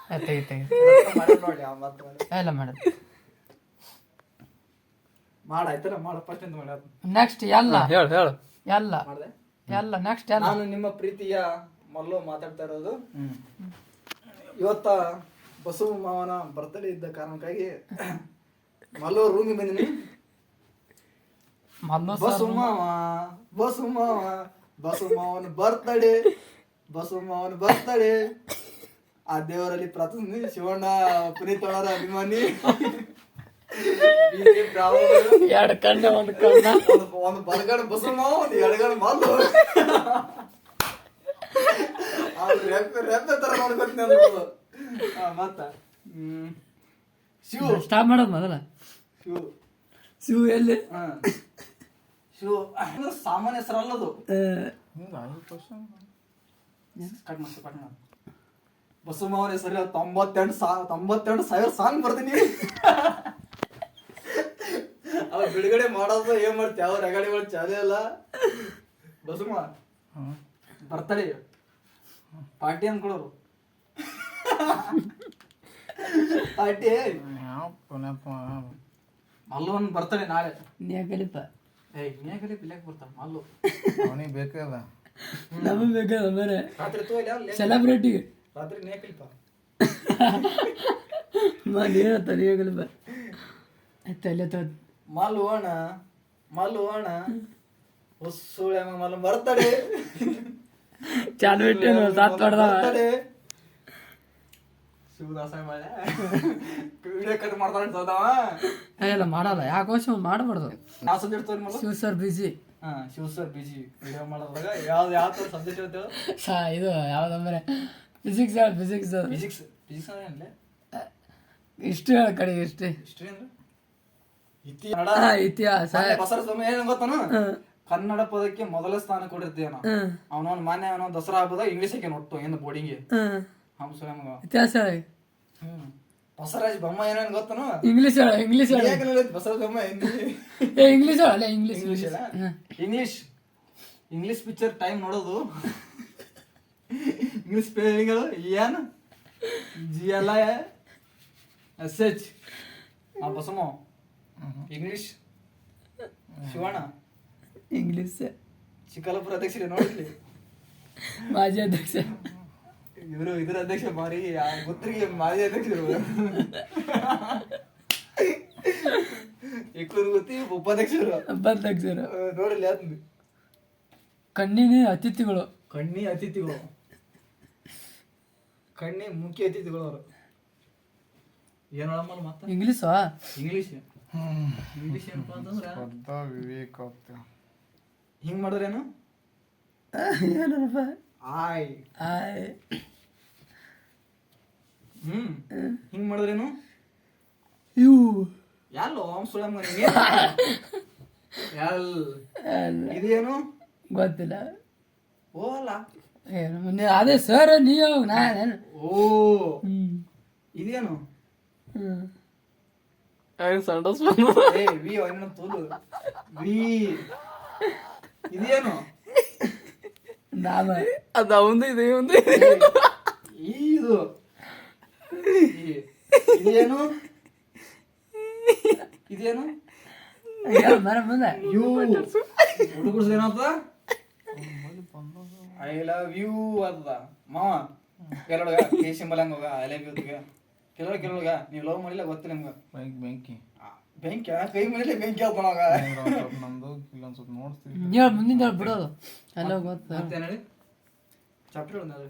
ನೋಡಿ ಎಲ್ಲ ಮಾಡ ಮಾಡಾಯ್ತಲ್ಲ ಮಾಡ ಫಸ್ಟ್ ಅಂತ ಮಾಡ ನೆಕ್ಸ್ಟ್ ಎಲ್ಲ ಹೇಳು ಹೇಳು ಎಲ್ಲ ಮಾಡಿದೆ ಎಲ್ಲ ನೆಕ್ಸ್ಟ್ ಎಲ್ಲ ನಾನು ನಿಮ್ಮ ಪ್ರೀತಿಯ ಮಲ್ಲು ಮಾತಾಡ್ತಾ ಇರೋದು. ಇವತ್ತ ಬಸವ ಮಾವನ ಬರ್ತಡೇ ಇದ್ದ ಕಾರಣಕ್ಕಾಗಿ ಮಲ್ಲು ರೂಮಿಗೆ ಬಂದಿನಿ. ಮಲ್ಲು ಬಸವ ಮಾವ ಬಸವ ಮಾವ ಬಸವ ಮಾವನ ಬರ್ತಡೇ ಬಸವ ಮಾವನ ಬರ್ತಡೇ. ಆ ದೇವರಲ್ಲಿ ಪ್ರಾರ್ಥನೆ ಶಿವಣ್ಣ ಪುನೀತ್ ಅವರ ಅಭಿಮಾನಿ. ಎರಡು ಕಣ್ಣ ಒಂದು ಕಣ್ಣ ಒಂದು ಬಲಗಡೆ ಬಸವ ಮಾವ ಒಂದು ಎಡಗಡೆ ಮಲ್ಲು. ರೆಪ್ಪೆ ತರ ನೋಡ್ಕೊತೀನಿ ಅನ್ನೋದು. ಮತ್ತ ಶಿವ ಸ್ಟಾಪ್ ಮಾಡೋದು ಮೊದಲ ಶಿವ ಶಿವ ಎಲ್ಲಿ ಶಿವ ಅಂದ್ರೆ ಸಾಮಾನ್ಯ ಹೆಸರಲ್ಲದು. ಬಸವ ಮಾವನ ಹೆಸರು 98,000 ಸಾಂಗ್ ಬರ್ತೀನಿ. ಅವ ಬಿಡುಗಡೆ ಮಾಡೋದು ಏನ್ ಮಾಡ್ತೀವಿ ಅವ್ರ ರಗಡಿಗಳು ಚಾಲೆ ಅಲ್ಲ. ಬಸವ ಬರ್ತಡೇ ಪಾರ್ಟಿ ಅನ್ಕೊಳೋರು. ಪಾರ್ಟಿ ಮಲ್ಲು ಒಂದು ಬರ್ತಡೇ ನಾಳೆ. ಕಲಿಪ ನೀ ಕಲಿಪ ಇಲ್ಲಕ್ಕೆ ಬರ್ತಾವ ಮಲ್ಲು. ಅವನಿಗೆ ಬೇಕಲ್ಲ ನಮಗೆ ಬೇಕಾದ ಬೇರೆ ರಾತ್ರಿ ತೋಯಿಲ್ಲ ಸೆಲೆಬ್ರಿಟಿಗೆ ರಾತ್ರಿ ನೀ ಕಲಿಪ ನೀ ಕಲಿಪ ತಲೆ ತೋದ್ ಮಲ್ಲು ಅಣ್ಣ ಹೊಸುಳೆ ಮಲ್ಲು ಬರ್ತಡೇ ಚಾಲು ಇಟ್ಟೇನು ಸಾತ್ ಹೊಡೆದ ಶಿವದಾಸ ಮಾಡೆ ವಿಡಿಯೋ ಕಟ್ ಮಾಡ್ತಾನೆ ಸೋದವ. ಎಲ್ಲ ಮಾಡಲ್ಲ ಯಾಕೋ ಶಿವ ಮಾಡಬಾರ್ದು. ನಾವು ಸಬ್ಜೆಕ್ಟ್ ತೋರಿ Mallu. Shiva sir busy. Shiva sir busy video ಮಾಡೋದಾಗ ಯಾವ ತರ ಸಬ್ಜೆಕ್ಟ್ ಹೇಳ್ತೇವೆ. ಇದು ಯಾವ್ದಂದ್ರೆ ಫಿಸಿಕ್ಸ್ ಫಿಸಿಕ್ಸ್ ಫಿಸಿಕ್ಸ್ ಫಿಸಿಕ್ಸ್ ಅಂದ್ರೆ ಹಿಸ್ಟ್ರಿ ಹೇಳ ಕಡೆ ಹಿಸ್ಟ್ರಿ ಹಿಸ್ಟ್ರಿ ಅಂದ್ರೆ ಇತಿಹಾಸ. ಬಸರ ಸ್ವಾಮಿ ಏನ್ ಗೊತ್ತಾನು ಕನ್ನಡ ಪದಕ್ಕೆ ಮೊದಲ ಸ್ಥಾನ ಕೊಡಿರ್ತೀವಿ ನಾವು. ಅವನೊಂದು ಮಾನ್ಯ ಅವನೊಂದು ದಸರಾ ಹಬ್ಬದಾಗ ಇಂಗ್ಲೀಷ್ ಹಾಕಿ ಒಟ್ಟು ಏನು ಬೋರ್ಡಿಂಗ್ಗೆ ಇತಿಹಾಸ ಬಸವರಾಜ್ ಬೊಮ್ಮ ಏನೇನು ಗೊತ್ತನು ಇಂಗ್ಲೀಷ್ ಹೇಳ ಇಂಗ್ಲೀಷ್ ಹೇಳ ಬಸವರಾಜ್ ಬೊಮ್ಮ ಇಂಗ್ಲೀಷ್ ಹೇಳ English English English picture time ನೋಡೋದು. ಇಂಗ್ಲೀಷ್ ಸ್ಪೆಲ್ಲಿಂಗ್ ಏನು GLISH Basamma English Shivanna English Chikkaballapura ಅಧ್ಯಕ್ಷರೇ ನೋಡಿದ್ಲಿ ಮಾಜಿ ಅಧ್ಯಕ್ಷ ಇವರು ಇದ್ರ ಅಧ್ಯಕ್ಷ ಮಾರಿ ಗುತ್ತರಿಗೆ ಮಾಜಿ ಅಧ್ಯಕ್ಷರು. ಇಕ್ಕೂರು ಗುತ್ತಿ ಉಪಾಧ್ಯಕ್ಷರು ನೋಡಿಲ್ಲ ಯಾವ್ದು ಕಣ್ಣಿನ ಅತಿಥಿಗಳು ಕಣ್ಣಿ ಮುಖ್ಯ ಅತಿಥಿಗಳು ಅವರು. ಏನ್ ಹೇಳಮ್ಮಲ್ಲ ಮತ್ತ ಇಂಗ್ಲೀಷ್ ಏನಪ್ಪಾ ಅಂತಂದ್ರ ವಿವೇಕ ಹಿಂಗ್ ಮಾಡಿದ್ರೇನು ಏನಪ್ಪ ಆಯ್ ಹಿಂಗ್ ಮಾಡಿದ್ರೇನು ಇವು ಎಲ್ಲೋ ಸುಳಮ್ಮ ಇದೇನು ಗೊತ್ತಿಲ್ಲ. ಓ ಅಲ್ಲ ಏನು ಅದೇ ಸರ್ ನೀವು ನಾನು ಓ ಇದೇನು ಇದೇನು ಅದು ಅವಂದು ಇದೆ ಒಂದು ಇದು ಇದೇನು ಇದೇನು ಮರ ಮುಂದೆ ಹುಡುಗರು ಏನಂತ ಐ ಲವ್ ಯು ಅದ ಮಾವ ಕೆಲೊಳಗ ಕೆ ಸಿಂಬಲ್ ಹಂಗ ಹೋಗ ಐ ಲವ್ ಯು ಕೆಲೊಳಗ ನೀವು ಲವ್ ಮಾಡಿಲ್ಲ ಗೊತ್ತಿಲ್ಲ ನಿಮ್ಗ ಬೆಂಕಿ ಕೈ ಮಾಡಿಲ್ಲ ಬೆಂಕಿ ಹಾಕೋಣಾಗ ನಮ್ದು ಇಲ್ಲೊಂದ್ ಸ್ವಲ್ಪ ನೋಡ್ತೀವಿ. ಹೇಳ ಮುಂದಿನ ಬಿಡೋದು ಎಲ್ಲ ಗೊತ್ತ. ಹೇಳಿ ಚಾಪ್ಟರ್ ಒಂದಾದ್ರೆ